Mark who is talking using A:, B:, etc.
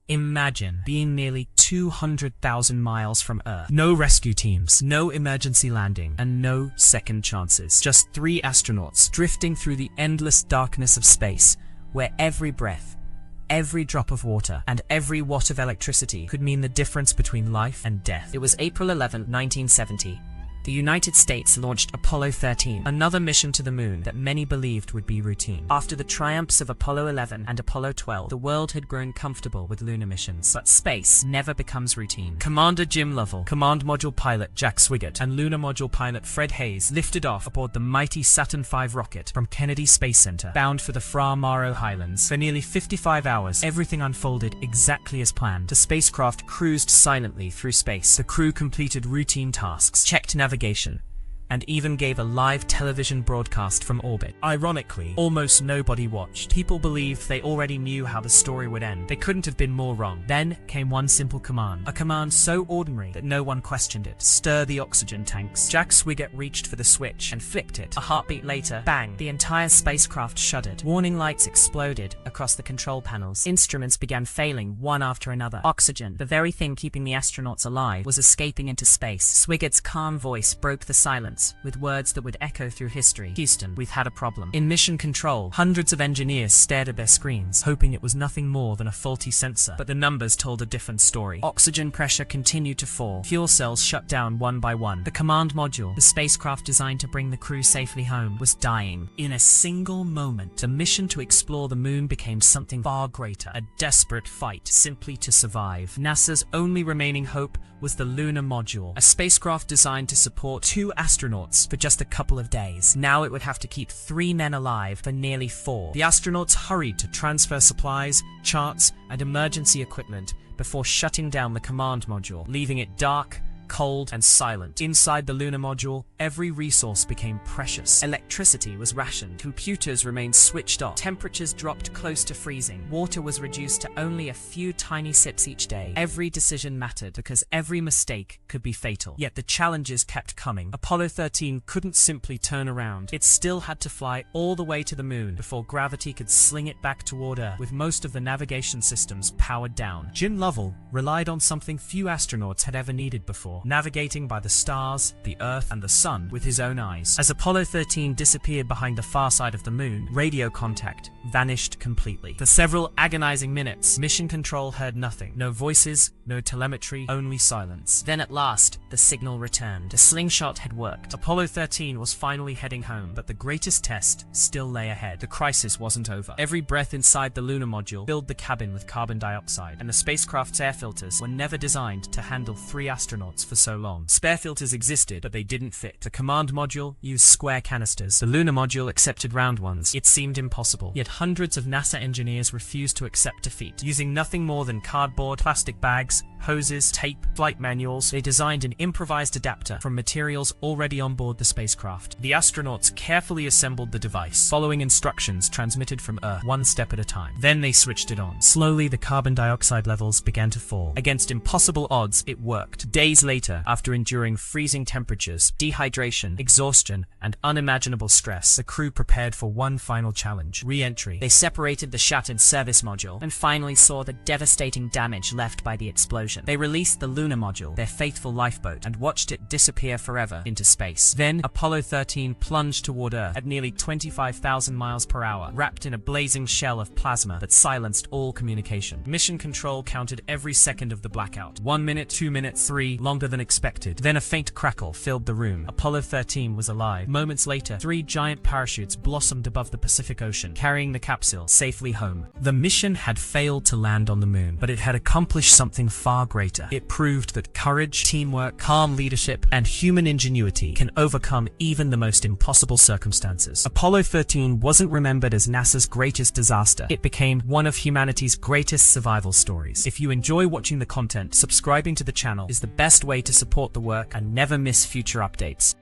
A: Imagine being nearly 200,000 miles from Earth. No rescue teams, no emergency landing, and no second chances. Just 3 astronauts drifting through the endless darkness of space, where every breath, every drop of water, and every watt of electricity could mean the difference between life and death. It was April 11, 1970. The United States launched Apollo 13, another mission to the moon that many believed would be routine. After the triumphs of Apollo 11 and Apollo 12, the world had grown comfortable with lunar missions. But space never becomes routine. Commander Jim Lovell, Command Module pilot Jack Swigert, and Lunar Module pilot Fred Hayes lifted off aboard the mighty Saturn V rocket from Kennedy Space Center, bound for the Fra Mauro Highlands. For nearly 55 hours, everything unfolded exactly as planned. The spacecraft cruised silently through space. The crew completed routine tasks, checked navigation, and even gave a live television broadcast from orbit. Ironically, almost nobody watched. People believed they already knew how the story would end. They couldn't have been more wrong. Then came one simple command. A command so ordinary that no one questioned it. Stir the oxygen tanks. Jack Swigert reached for the switch and flicked it. A heartbeat later, bang, the entire spacecraft shuddered. Warning lights exploded across the control panels. Instruments began failing one after another. Oxygen, the very thing keeping the astronauts alive, was escaping into space. Swigert's calm voice broke the silence with words that would echo through history. Houston, we've had a problem. In mission control, hundreds of engineers stared at their screens, hoping it was nothing more than a faulty sensor. But the numbers told a different story. Oxygen pressure continued to fall. Fuel cells shut down one by one. The command module, the spacecraft designed to bring the crew safely home, was dying. In a single moment, the mission to explore the moon became something far greater. A desperate fight simply to survive. NASA's only remaining hope was the lunar module, a spacecraft designed to support 2 astronauts for just a couple of days. Now it would have to keep 3 men alive for nearly 4. The astronauts hurried to transfer supplies, charts, and emergency equipment before shutting down the command module, leaving it dark, cold, and silent. Inside the lunar module, every resource became precious. Electricity was rationed. Computers remained switched off. Temperatures dropped close to freezing. Water was reduced to only a few tiny sips each day. Every decision mattered because every mistake could be fatal. Yet the challenges kept coming. Apollo 13 couldn't simply turn around. It still had to fly all the way to the moon before gravity could sling it back toward Earth, with most of the navigation systems powered down. Jim Lovell relied on something few astronauts had ever needed before: navigating by the stars, the Earth, and the Sun with his own eyes. As Apollo 13 disappeared behind the far side of the moon, radio contact vanished completely. For several agonizing minutes, mission control heard nothing. No voices, no telemetry, only silence. Then at last, the signal returned. The slingshot had worked. Apollo 13 was finally heading home, but the greatest test still lay ahead. The crisis wasn't over. Every breath inside the lunar module filled the cabin with carbon dioxide, and the spacecraft's air filters were never designed to handle 3 astronauts for so long. Spare filters existed, but they didn't fit. The command module used square canisters. The lunar module accepted round ones. It seemed impossible. Yet hundreds of NASA engineers refused to accept defeat. Using nothing more than cardboard, plastic bags, hoses, tape, flight manuals, they designed an improvised adapter from materials already on board the spacecraft. The astronauts carefully assembled the device, following instructions transmitted from Earth, one step at a time. Then they switched it on. Slowly, the carbon dioxide levels began to fall. Against impossible odds, it worked. Days later, after enduring freezing temperatures, dehydration, exhaustion, and unimaginable stress, the crew prepared for one final challenge: re-entry. They separated the shattered service module and finally saw the devastating damage left by the explosion. They released the lunar module, their faithful lifeboat, and watched it disappear forever into space. Then Apollo 13 plunged toward Earth at nearly 25,000 miles per hour, wrapped in a blazing shell of plasma that silenced all communication. Mission control counted every second of the blackout. 1 minute, 2 minutes, 3, longer than expected. Then a faint crackle filled the room. Apollo 13 was alive. Moments later, 3 giant parachutes blossomed above the Pacific Ocean, carrying the capsule safely home. The mission had failed to land on the moon, but it had accomplished something far greater. It proved that courage, teamwork, calm leadership, and human ingenuity can overcome even the most impossible circumstances. Apollo 13 wasn't remembered as NASA's greatest disaster. It became one of humanity's greatest survival stories. If you enjoy watching the content, subscribing to the channel is the best way to support the work and never miss future updates.